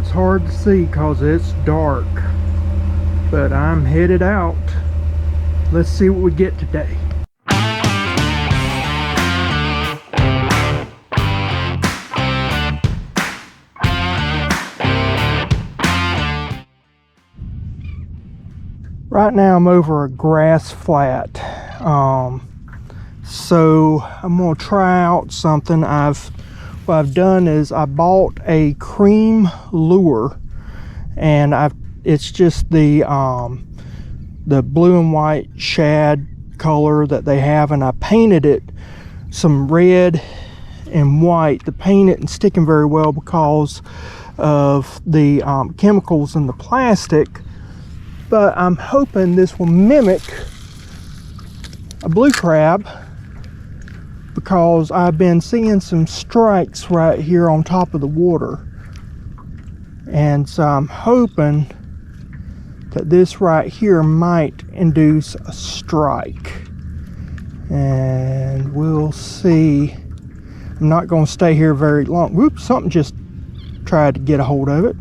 it's hard to see because it's dark, but I'm headed out. Let's see what we get today. Right now I'm over a grass flat, so I'm gonna try out something. What I've done is I bought a cream lure, and it's just the blue and white shad color that they have, and I painted it some red and white. The paint isn't sticking very well because of the chemicals in the plastic, but I'm hoping this will mimic a blue crab, because I've been seeing some strikes right here on top of the water, and so I'm hoping that this right here might induce a strike, and we'll see. I'm not going to stay here very long. Whoops, something just tried to get a hold of it.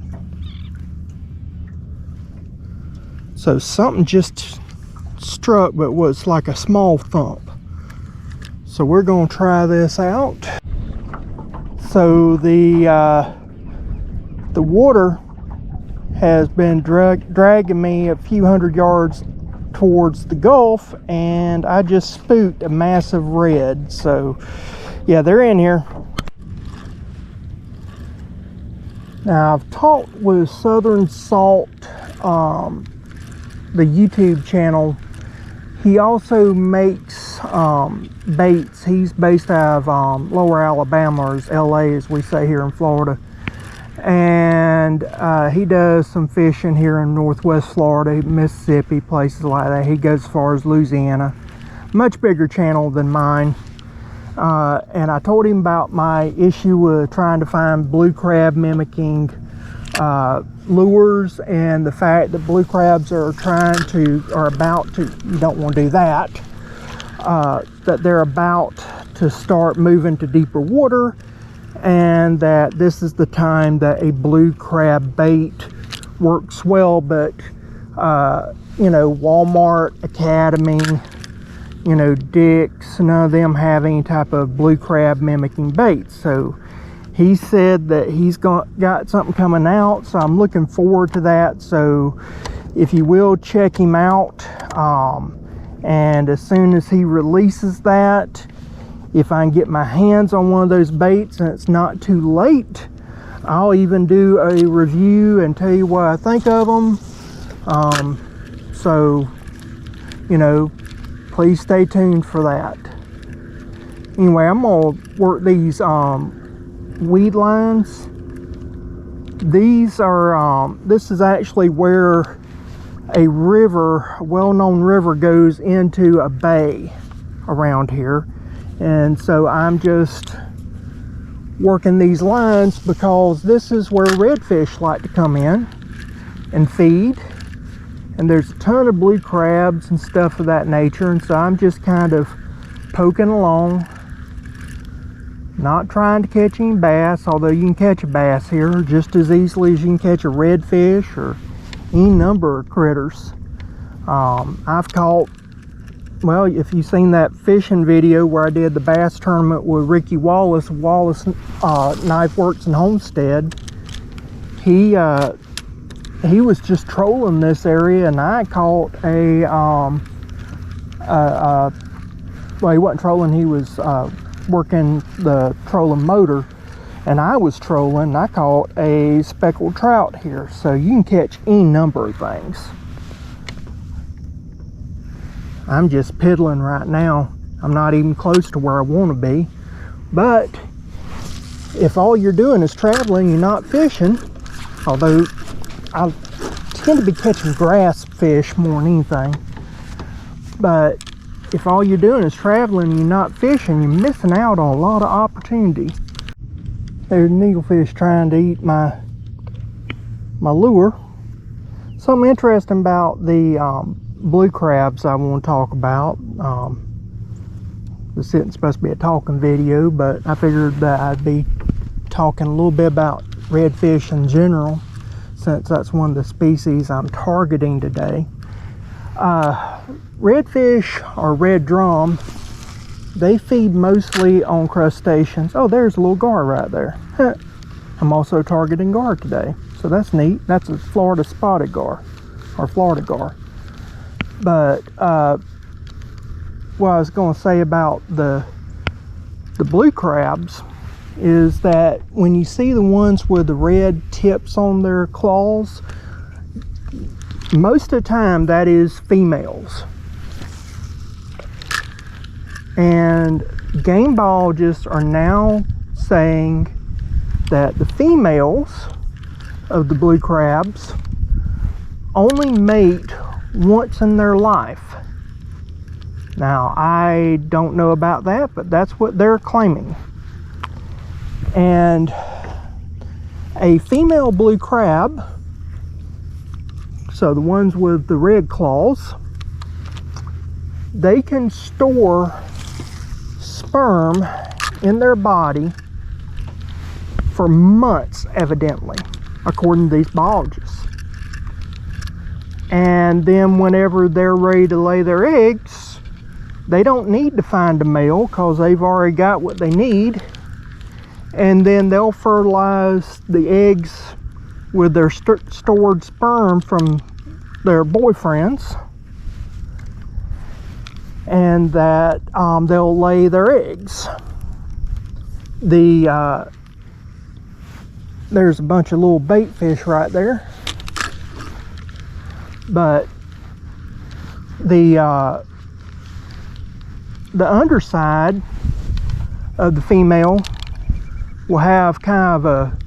So something just struck, but was like a small thump. So we're going to try this out. So the water has been dragging me a few hundred yards towards the Gulf, and I just spooked a massive red. So yeah, they're in here. Now I've talked with Southern Salt, the YouTube channel. He also makes baits. He's based out of Lower Alabama, or LA as we say here in Florida, and he does some fishing here in Northwest Florida, Mississippi, places like that. He goes as far as Louisiana. Much bigger channel than mine, and I told him about my issue with trying to find blue crab mimicking lures, and the fact that blue crabs are about to, you don't want to do that, that they're about to start moving to deeper water, and that this is the time that a blue crab bait works well. But you know, Walmart, Academy, you know, Dick's, none of them have any type of blue crab mimicking baits. So he said that he's got something coming out, so I'm looking forward to that. So if you will, check him out, and as soon as he releases that, if I can get my hands on one of those baits and it's not too late, I'll even do a review and tell you what I think of them. So, you know, please stay tuned for that. Anyway, I'm gonna work these weed lines. These are this is actually where a river, a well-known river, goes into a bay around here, and so I'm just working these lines because this is where redfish like to come in and feed, and there's a ton of blue crabs and stuff of that nature, and so I'm just kind of poking along, not trying to catch any bass, although you can catch a bass here just as easily as you can catch a redfish or any number of critters. I've caught, well, if you've seen that fishing video where I did the bass tournament with Ricky Wallace, Knife Works and Homestead, he was just trolling this area, and I caught well, he wasn't trolling, he was working the trolling motor, and I was trolling, and I caught a speckled trout here. So you can catch any number of things. I'm just piddling right now. I'm not even close to where I want to be, but if all you're doing is traveling, you're not fishing, although I tend to be catching grass fish more than anything, but if all you're doing is traveling and you're not fishing, you're missing out on a lot of opportunity. There's needlefish trying to eat my lure. Something interesting about the blue crabs I want to talk about. This isn't supposed to be a talking video, but I figured that I'd be talking a little bit about redfish in general. since that's one of the species I'm targeting today. Redfish or red drum, they feed mostly on crustaceans. Oh, there's a little gar right there. I'm also targeting gar today, so that's neat. That's a Florida spotted gar, or Florida gar. But what I was going to say about the blue crabs is that when you see the ones with the red tips on their claws, most of the time that is females. And game biologists are now saying that the females of the blue crabs only mate once in their life. Now, I don't know about that, but that's what they're claiming. And a female blue crab, so the ones with the red claws, they can store sperm in their body for months, evidently, according to these biologists. And then whenever they're ready to lay their eggs, they don't need to find a male because they've already got what they need. And then they'll fertilize the eggs with their stored sperm from their boyfriends, and that they'll lay their eggs. There's a bunch of little bait fish right there, but the underside of the female will have kind of a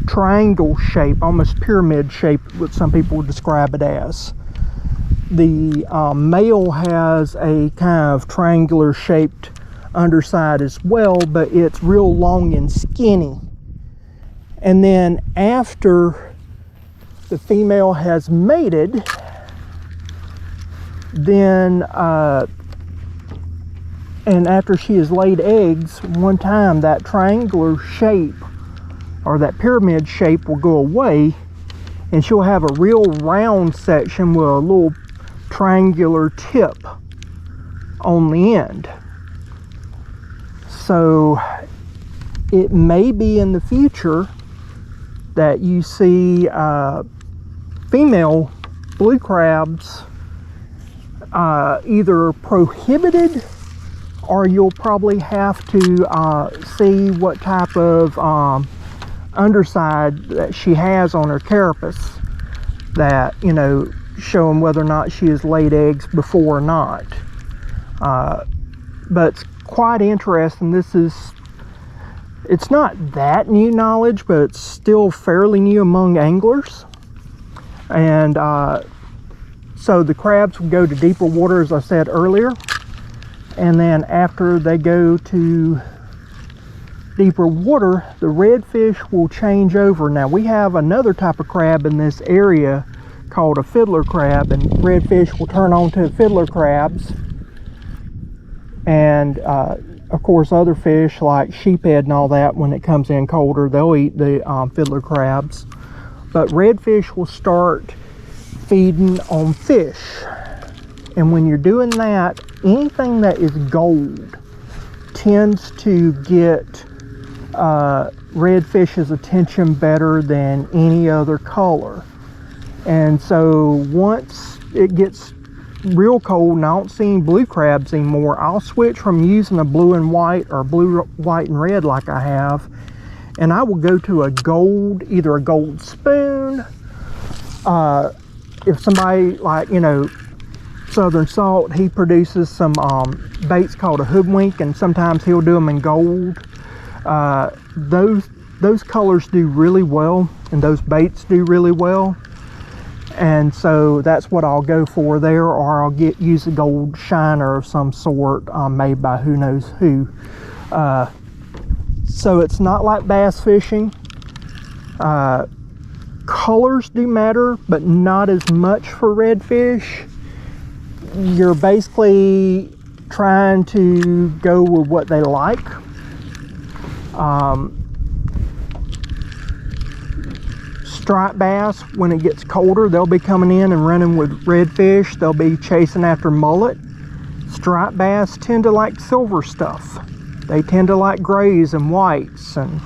triangle shape, almost pyramid shape, what some people would describe it as. The male has a kind of triangular shaped underside as well, but it's real long and skinny. And then after the female has mated, then and after she has laid eggs, one time that triangular shape or that pyramid shape will go away, and she'll have a real round section with a little triangular tip on the end. So it may be in the future that you see female blue crabs either prohibited, or you'll probably have to see what type of underside that she has on her carapace, that, you know, showing whether or not she has laid eggs before or not. But it's quite interesting. It's not that new knowledge, but it's still fairly new among anglers. And so the crabs will go to deeper water, as I said earlier, and then after they go to deeper water, the redfish will change over. Now, we have another type of crab in this area called a fiddler crab, and redfish will turn on to fiddler crabs. And of course, other fish like sheephead and all that, when it comes in colder, they'll eat the fiddler crabs. But redfish will start feeding on fish. And when you're doing that, anything that is gold tends to get redfish's attention better than any other color. And so once it gets real cold and I don't see any blue crabs anymore, I'll switch from using a blue and white or blue, white and red like I have, and I will go to a gold, either a gold spoon. If somebody like, you know, Southern Salt, he produces some baits called a hoodwink, and sometimes he'll do them in gold. Those colors do really well, and those baits do really well. And so that's what I'll go for there, or I'll use a gold shiner of some sort, made by who knows who. So it's not like bass fishing. Colors do matter, but not as much for redfish. You're basically trying to go with what they like. striped bass, when it gets colder, they'll be coming in and running with redfish. They'll be chasing after mullet. Striped bass tend to like silver stuff. They tend to like grays and whites and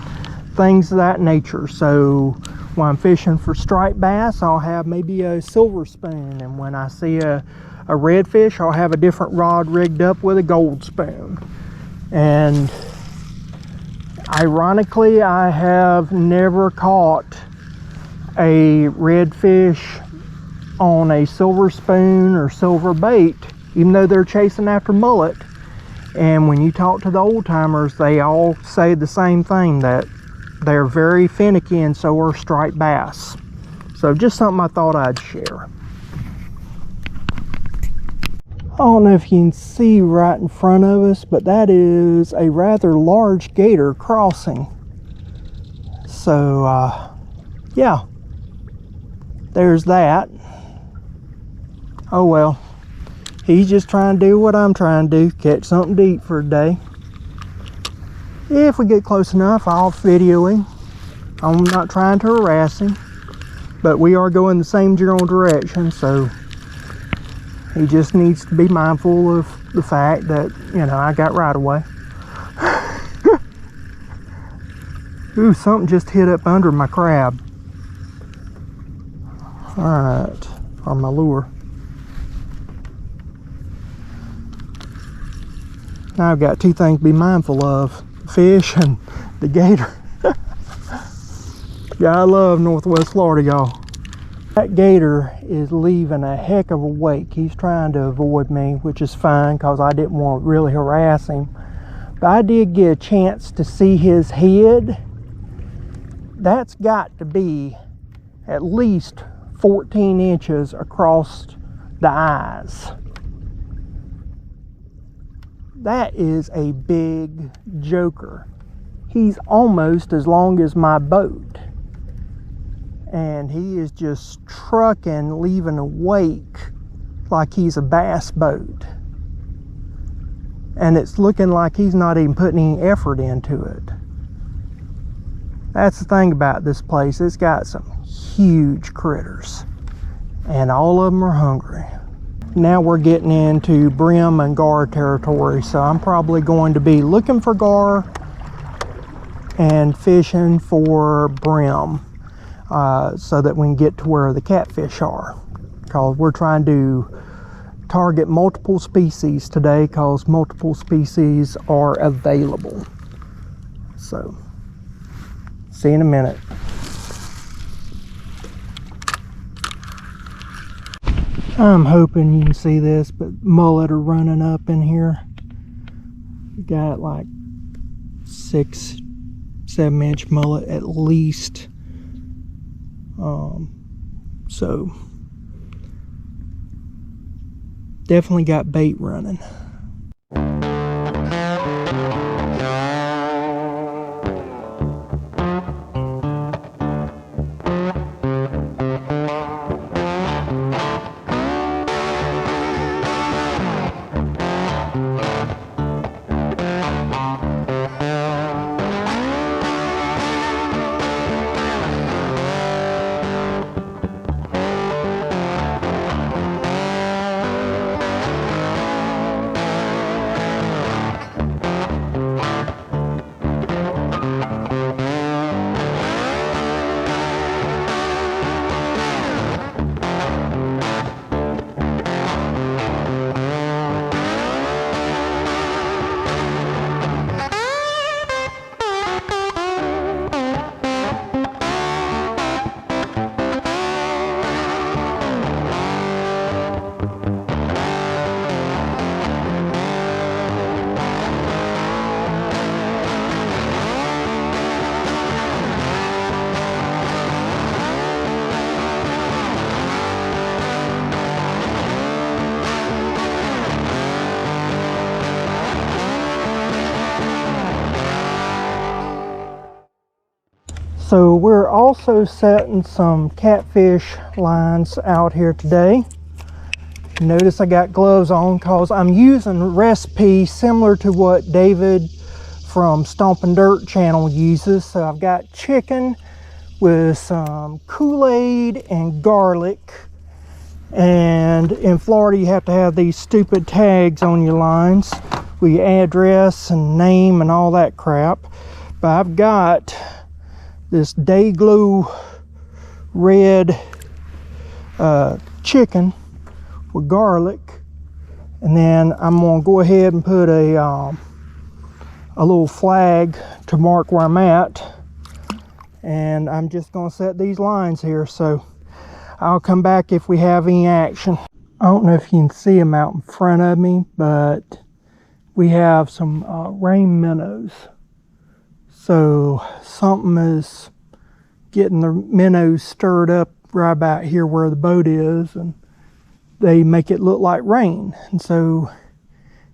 things of that nature. So when I'm fishing for striped bass, I'll have maybe a silver spoon, and when I see a redfish, I'll have a different rod rigged up with a gold spoon. And ironically, I have never caught a redfish on a silver spoon or silver bait, even though they're chasing after mullet. And when you talk to the old timers, they all say the same thing, that they're very finicky, and so are striped bass. So just something I thought I'd share. I don't know if you can see right in front of us, but that is a rather large gator crossing. So yeah, there's that. Oh well, he's just trying to do what I'm trying to do, catch something to eat for a day. If we get close enough, I'll video him. I'm not trying to harass him, but we are going the same general direction, so he just needs to be mindful of the fact that, you know, I got right away. Ooh, something just hit up under my crab. Alright, or my lure. Now I've got two things to be mindful of: fish and the gator. Yeah, I love Northwest Florida, y'all. That gator is leaving a heck of a wake. He's trying to avoid me, which is fine because I didn't want to really harass him. But I did get a chance to see his head. That's got to be at least 14 inches across the eyes. That is a big joker. He's almost as long as my boat. And he is just trucking, leaving a wake like he's a bass boat. And it's looking like he's not even putting any effort into it. That's the thing about this place. It's got some huge critters, and all of them are hungry. Now we're getting into brim and gar territory, so I'm probably going to be looking for gar and fishing for brim, so that we can get to where the catfish are, because we're trying to target multiple species today, because multiple species are available. So see you in a minute. I'm hoping you can see this, but mullet are running up in here. Got like 6-7 inch mullet at least. So definitely got bait running. So we're also setting some catfish lines out here today. Notice I got gloves on because I'm using a recipe similar to what David from Stompin' Dirt channel uses. So I've got chicken with some Kool-Aid and garlic. And in Florida, you have to have these stupid tags on your lines with your address and name and all that crap. But I've got this Day Glow red chicken with garlic, and then I'm gonna go ahead and put a little flag to mark where I'm at, and I'm just gonna set these lines here, so I'll come back if we have any action. I don't know if you can see them out in front of me, but we have some rain minnows. So something is getting the minnows stirred up right about here where the boat is, and they make it look like rain. And so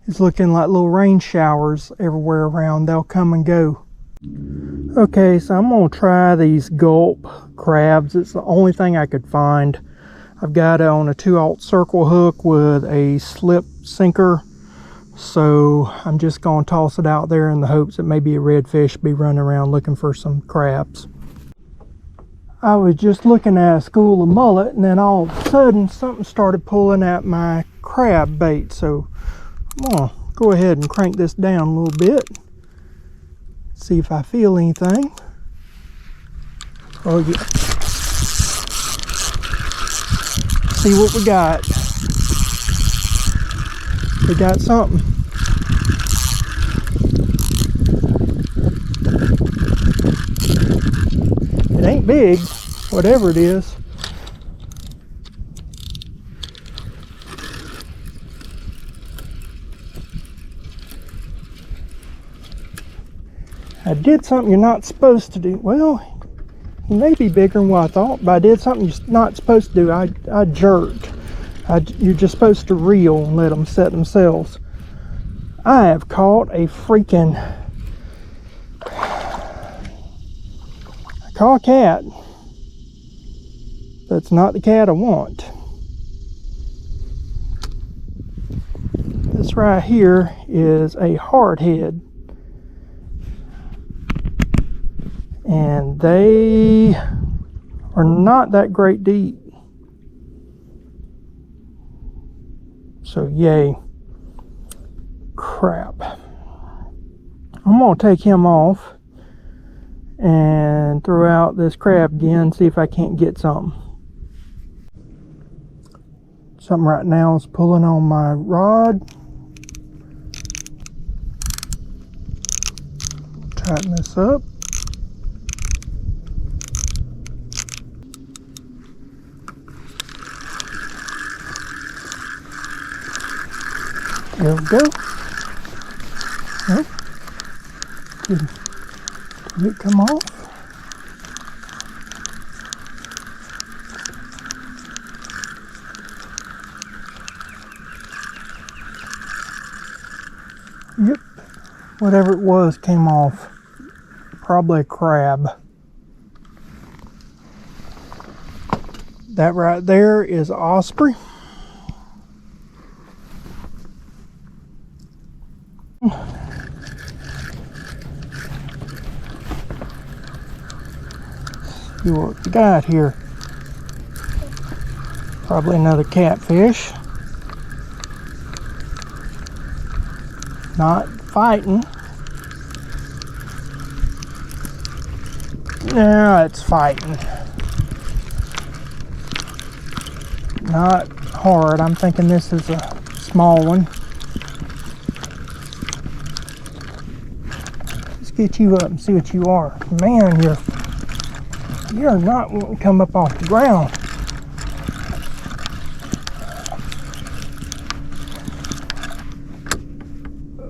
it's looking like little rain showers everywhere around. They'll come and go. Okay, so I'm gonna try these gulp crabs. It's the only thing I could find. I've got it on a 2/0 circle hook with a slip sinker. So I'm just gonna toss it out there in the hopes that maybe a redfish be running around looking for some crabs. I was just looking at a school of mullet, and then all of a sudden something started pulling at my crab bait. So I'm gonna go ahead and crank this down a little bit, see if I feel anything. Oh yeah. See what we got. We got something. It ain't big, whatever it is. I did something you're not supposed to do. Well, he may be bigger than what I thought, but I did something you're not supposed to do. I jerked. You're just supposed to reel and let them set themselves. I have caught a freaking... I caught a cat. That's not the cat I want. This right here is a hardhead. And they are not that great to eat. So yay. Crap. I'm gonna take him off and throw out this crab again, see if I can't get something. Something right now is pulling on my rod. Tighten this up. There we go. Oh. Did it come off? Yep. Whatever it was came off. Probably a crab. That right there is osprey. See what we got here. Probably another catfish. Not fighting. No, it's fighting. Not hard. I'm thinking this is a small one. Let's get you up and see what you are. Man, you're not wanting to come up off the ground.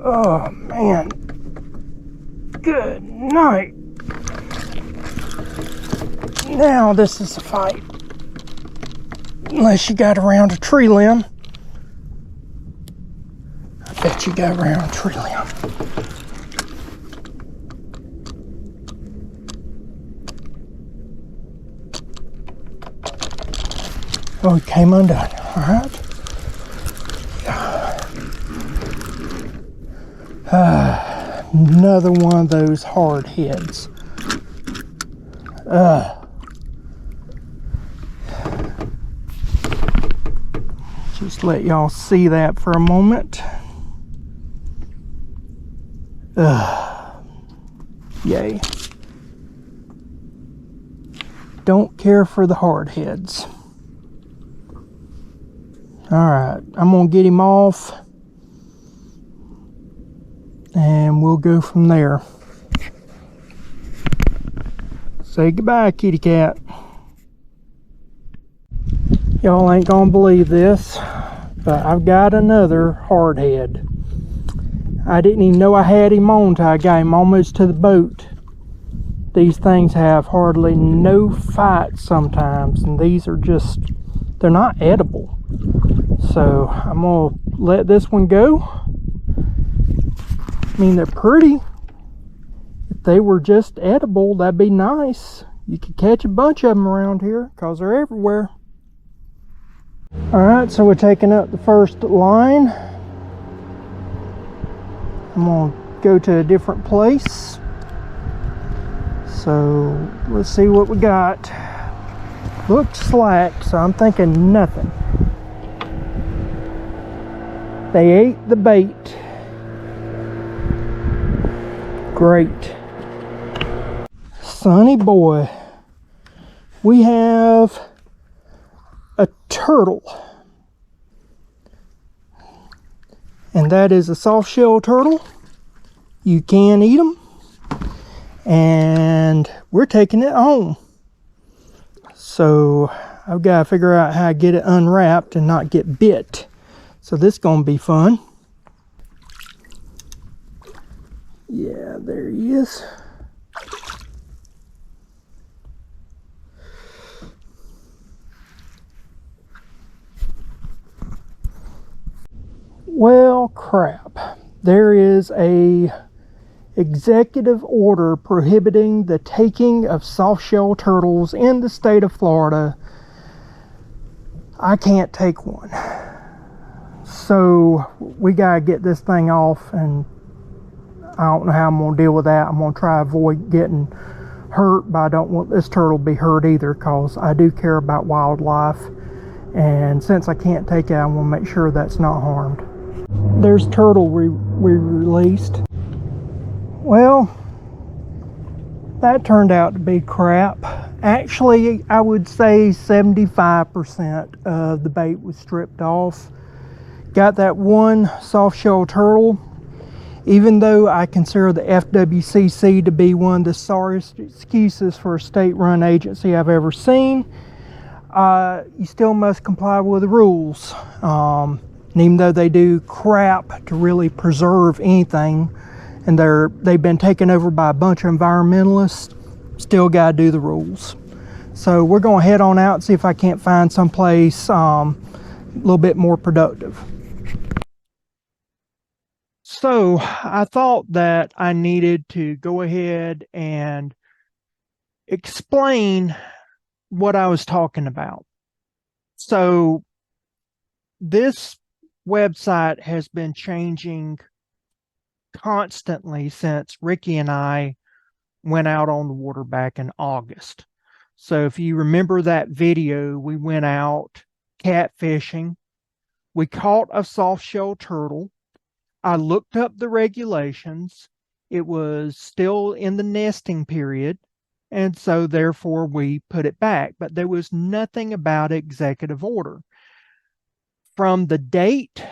Oh man. Good night. Now this is a fight. Unless you got around a tree limb. I bet you got around a tree limb. Oh, it came undone. Alright. Another one of those hard heads. Just let y'all see that for a moment. Yay. Don't care for the hard heads. Alright, I'm going to get him off. And we'll go from there. Say goodbye, kitty cat. Y'all ain't gonna believe this, but I've got another hardhead. I didn't even know I had him on till I got him almost to the boat. These things have hardly no fight sometimes, and these are just, they're not edible. So I'm gonna let this one go. I mean, they're pretty. If they were just edible, that'd be nice. You could catch a bunch of them around here because they're everywhere. Alright, so we're taking up the first line. I'm going to go to a different place. So let's see what we got. Looks slack, so I'm thinking nothing. They ate the bait. Great. Sonny boy. We have a turtle. And that is a soft shell turtle. You can eat them. And we're taking it home. So I've got to figure out how to get it unwrapped and not get bit. So this is going to be fun. Yeah, there he is. Well, crap. There is a executive order prohibiting the taking of soft-shell turtles in the state of Florida. I can't take one. So we gotta get this thing off, and I don't know how I'm gonna deal with that. I'm gonna try to avoid getting hurt, but I don't want this turtle to be hurt either, because I do care about wildlife. And since I can't take it, I want to make sure that's not harmed. There's turtle we released. Well, that turned out to be crap. Actually, I would say 75% of the bait was stripped off. Got that one soft shell turtle. Even though I consider the FWCC to be one of the sorriest excuses for a state-run agency I've ever seen, you still must comply with the rules. And even though they do crap to really preserve anything, and they've been taken over by a bunch of environmentalists, still got to do the rules. So we're going to head on out and see if I can't find someplace a little bit more productive. So I thought that I needed to go ahead and explain what I was talking about. So this website has been changing constantly since Ricky and I went out on the water back in August. So if you remember that video, we went out catfishing. We caught a soft shell turtle. I looked up the regulations. It was still in the nesting period, and so therefore we put it back. But there was nothing about executive order. From the date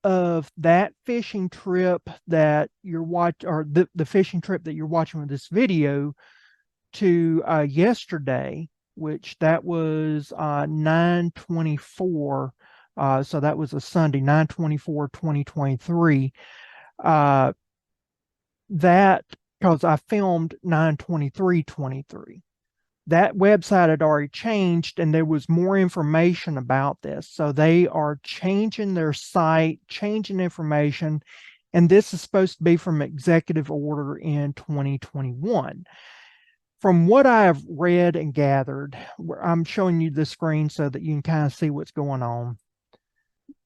of that fishing trip that you're watching, or the fishing trip that you're watching with this video, to yesterday, which that was 9/24, so that was a Sunday, 9/24/2023. That, because I filmed 9/23/23. That website had already changed, and there was more information about this. So they are changing their site, changing information, and this is supposed to be from executive order in 2021. From what I've read and gathered, I'm showing you the screen so that you can kind of see what's going on.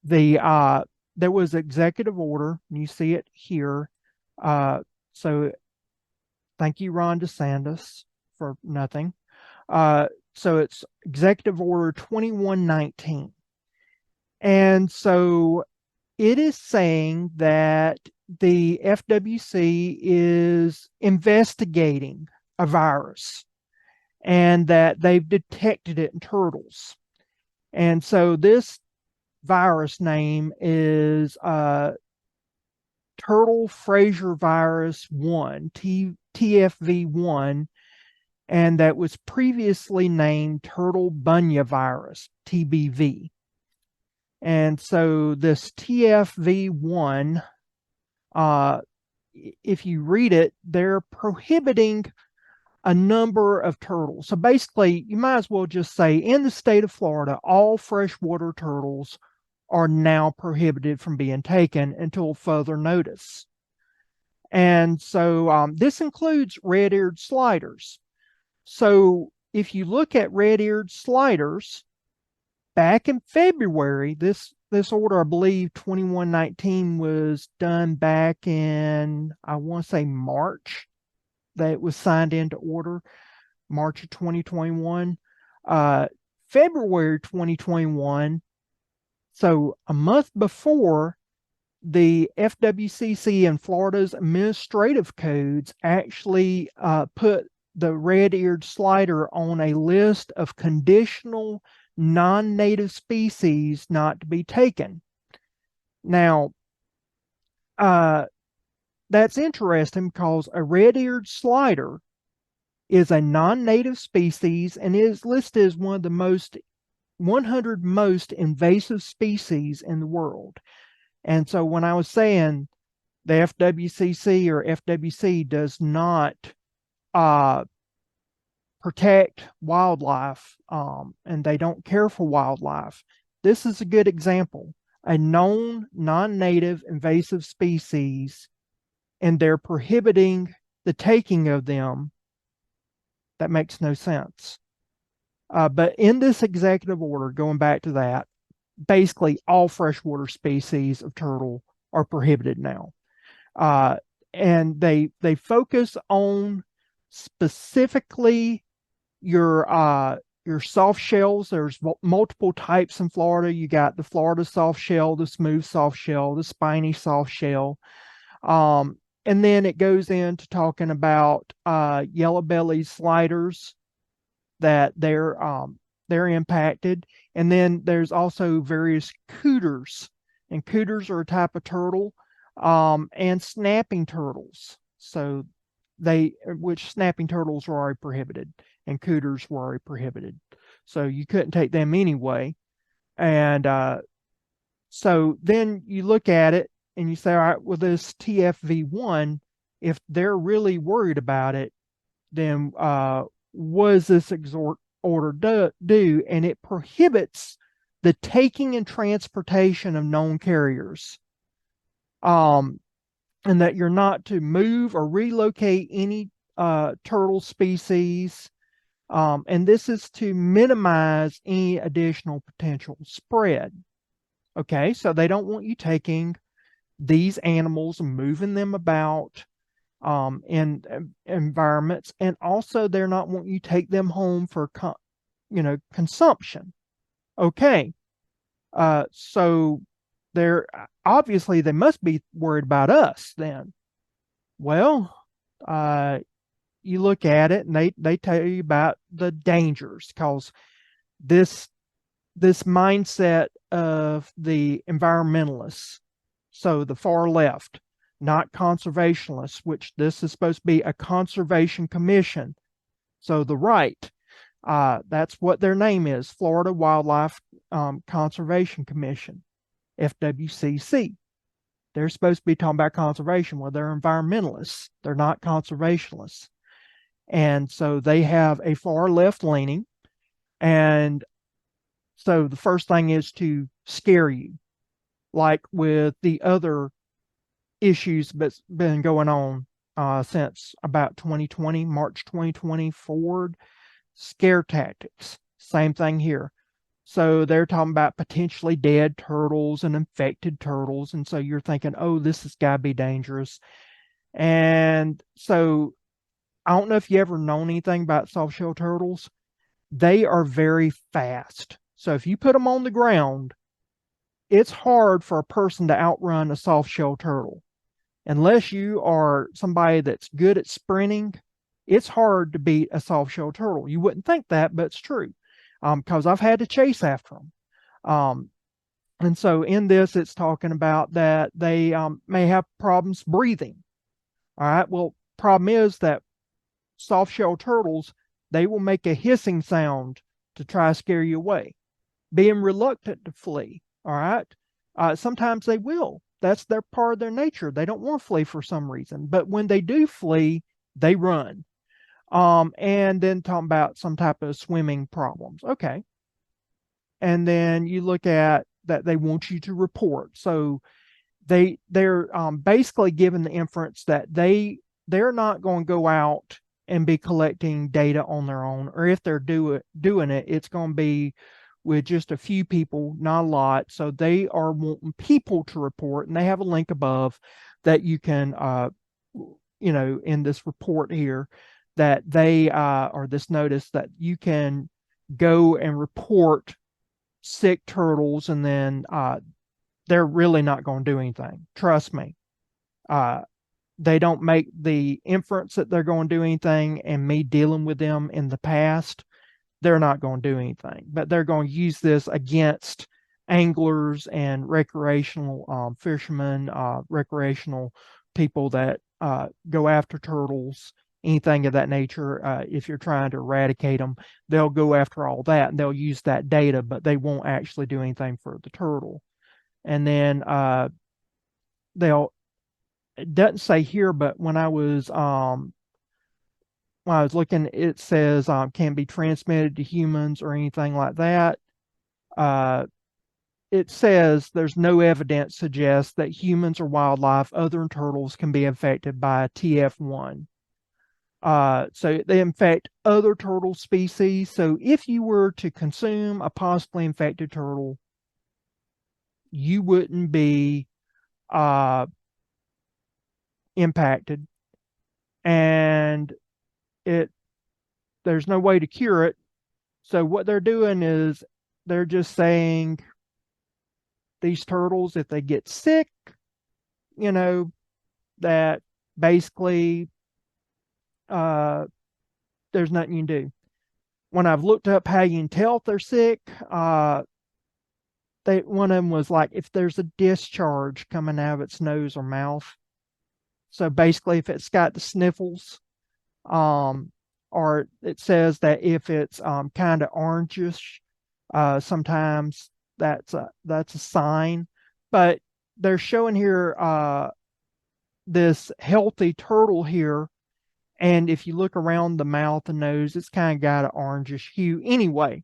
There was executive order, and you see it here. So thank you, Ron DeSantis, for nothing. So it's Executive Order 2119. And so it is saying that the FWC is investigating a virus and that they've detected it in turtles. And so this virus name is Turtle Fraser virus 1, TFV1, and that was previously named Turtle Bunya virus, TBV. And so this TFV1, if you read it, they're prohibiting a number of turtles. So basically, you might as well just say in the state of Florida, all freshwater turtles are now prohibited from being taken until further notice. And so this includes red-eared sliders. So if you look at red-eared sliders, back in February, this order, I believe 2119 was done back in, I want to say March, that it was signed into order, March of 2021. February 2021, so a month before, the FWCC and Florida's administrative codes actually put the red-eared slider on a list of conditional non-native species not to be taken. Now, that's interesting because a red-eared slider is a non-native species and is listed as one of the 100 most invasive species in the world. And so when I was saying the FWCC or FWC does not protect wildlife and they don't care for wildlife, this is a good example. A known non-native invasive species, and they're prohibiting the taking of them. That makes no sense. But in this executive order, going back to that, basically all freshwater species of turtle are prohibited now. And they focus on specifically your soft shells. There's multiple types in Florida. You got the Florida soft shell, the smooth soft shell, the spiny soft shell. And then it goes into talking about yellow belly sliders, that they're impacted. And then there's also various cooters, and cooters are a type of turtle, and snapping turtles. So which snapping turtles are already prohibited and cooters were already prohibited. So you couldn't take them anyway. And so then you look at it and you say, all right, well, this TFV1, if they're really worried about it, then what does this order do? And it prohibits the taking and transportation of known carriers. And that you're not to move or relocate any turtle species. And this is to minimize any additional potential spread. Okay, so they don't want you taking these animals and moving them about in environments, and also they're not wanting you to take them home for consumption. Okay, so they're obviously they must be worried about us then. Well, you look at it and they tell you about the dangers, because this mindset of the environmentalists, so the far left, not conservationists, which this is supposed to be a conservation commission. So the right, that's what their name is, Florida Wildlife Conservation Commission, FWCC. They're supposed to be talking about conservation. Well, they're environmentalists. They're not conservationists. And so they have a far left leaning. And so the first thing is to scare you, like with the other issues that's been going on since about 2020, March 2020 forward. Scare tactics, same thing here. So they're talking about potentially dead turtles and infected turtles. And so you're thinking, oh, this has got to be dangerous. And so I don't know if you ever known anything about soft-shell turtles. They are very fast. So if you put them on the ground, it's hard for a person to outrun a soft shell turtle. Unless you are somebody that's good at sprinting, it's hard to beat a soft shell turtle. You wouldn't think that, but it's true, because I've had to chase after them. And so in this, it's talking about that they may have problems breathing. All right. Well, problem is that soft shell turtles, they will make a hissing sound to try to scare you away, being reluctant to flee. All right. Sometimes they will. That's their part of their nature. They don't want to flee for some reason. But when they do flee, they run. And then talking about some type of swimming problems. Okay. And then you look at that they want you to report. So they're basically given the inference that they're not going to go out and be collecting data on their own, or if they're doing it, it's going to be with just a few people, not a lot. So they are wanting people to report, and they have a link above that you can, in this report here, that they or this notice that you can go and report sick turtles, and then they're really not going to do anything. Trust me. They don't make the inference that they're going to do anything, and me dealing with them in the past, they're not going to do anything. But they're going to use this against anglers and recreational fishermen, recreational people that go after turtles, anything of that nature. If you're trying to eradicate them, they'll go after all that, and they'll use that data, but they won't actually do anything for the turtle. And then it doesn't say here, but when I was looking, it says can be transmitted to humans or anything like that. It says there's no evidence suggests that humans or wildlife other than turtles can be infected by TF1. So they infect other turtle species. So if you were to consume a possibly infected turtle, you wouldn't be impacted, and there's no way to cure it. So what they're doing is they're just saying these turtles, if they get sick, that basically there's nothing you can do. When I've looked up how you can tell if they're sick, one of them was like if there's a discharge coming out of its nose or mouth. So basically, if it's got the sniffles, or it says that if it's kind of orangish, sometimes that's a sign. But they're showing here this healthy turtle here, and if you look around the mouth and nose, it's kind of got an orangish hue anyway.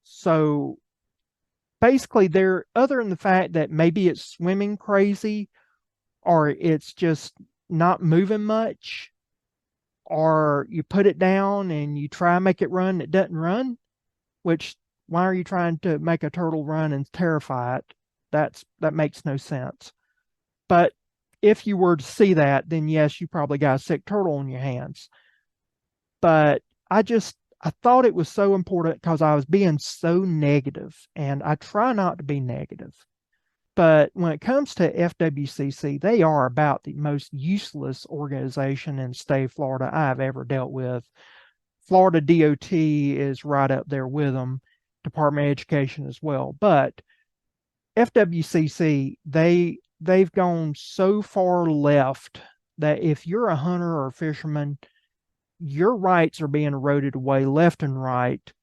So basically, other than the fact that maybe it's swimming crazy, or it's just not moving much, or you put it down and you try to make it run, it doesn't run, which why are you trying to make a turtle run and terrify it? That makes no sense. But if you were to see that, then yes, you probably got a sick turtle on your hands. But I thought it was so important because I was being so negative, and I try not to be negative. But when it comes to FWCC, they are about the most useless organization in the state of Florida I've ever dealt with. Florida DOT is right up there with them, Department of Education as well. But FWCC, they've gone so far left that if you're a hunter or a fisherman, your rights are being eroded away left and right.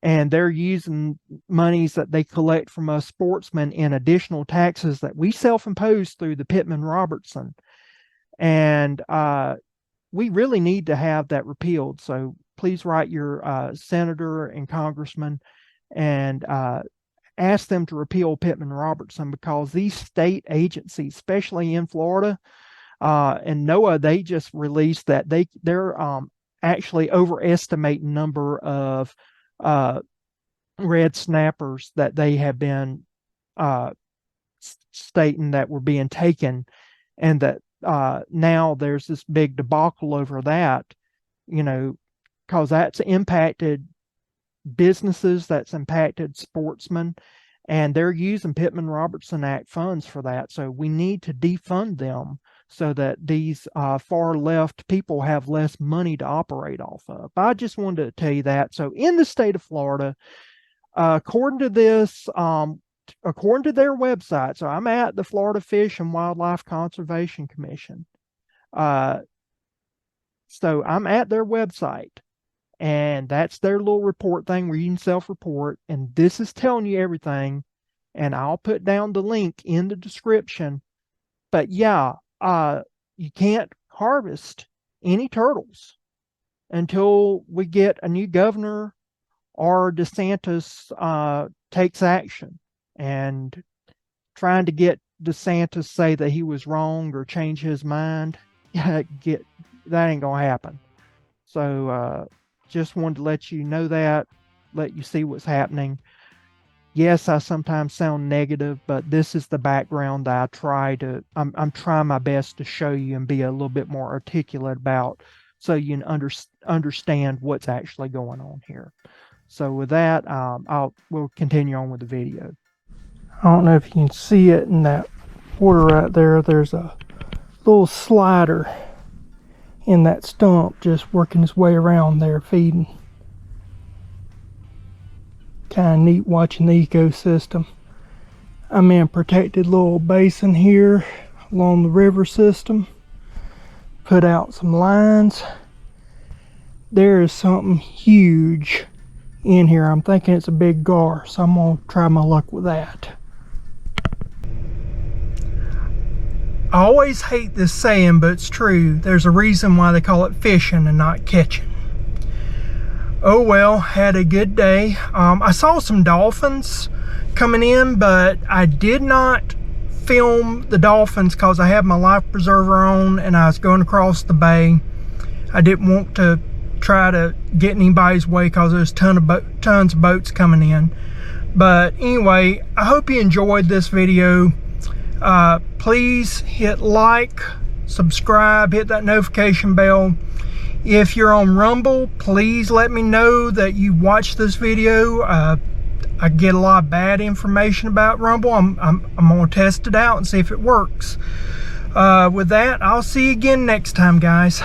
And they're using monies that they collect from us sportsmen in additional taxes that we self-impose through the Pittman-Robertson. And we really need to have that repealed. So please write your senator and congressman and ask them to repeal Pittman-Robertson, because these state agencies, especially in Florida and NOAA, they just released that they're actually overestimating number of red snappers that they have been stating that were being taken, and that now there's this big debacle over that, because that's impacted businesses, that's impacted sportsmen, and they're using Pittman-Robertson Act funds for that. So we need to defund them so that these far left people have less money to operate off of. But I just wanted to tell you that. So in the state of Florida, according to this, according to their website, so I'm at the Florida Fish and Wildlife Conservation Commission. So I'm at their website, and that's their little report thing where you can self-report, and this is telling you everything, and I'll put down the link in the description. But yeah, you can't harvest any turtles until we get a new governor or DeSantis takes action. And trying to get DeSantis say that he was wrong or change his mind, that ain't gonna happen. So just wanted to let you know that, let you see what's happening. Yes, I sometimes sound negative, but this is the background that I'm trying my best to show you and be a little bit more articulate about, so you can understand what's actually going on here. So with that, we'll continue on with the video. I don't know if you can see it in that water right there. There's a little slider in that stump just working its way around there feeding. Kind of neat watching the ecosystem. I'm in a protected little basin here along the river system. Put out some lines. There is something huge in here. I'm thinking it's a big gar, so I'm gonna try my luck with that. I always hate this saying, but it's true. There's a reason why they call it fishing and not catching. Oh well, had a good day. I saw some dolphins coming in, but I did not film the dolphins because I had my life preserver on and I was going across the bay. I didn't want to try to get in anybody's way because there's tons of boats coming in. But anyway, I hope you enjoyed this video. Please hit like, subscribe, hit that notification bell. If you're on Rumble, please let me know that you watched this video. I get a lot of bad information about Rumble. I'm gonna test it out and see if it works. With that, I'll see you again next time, guys.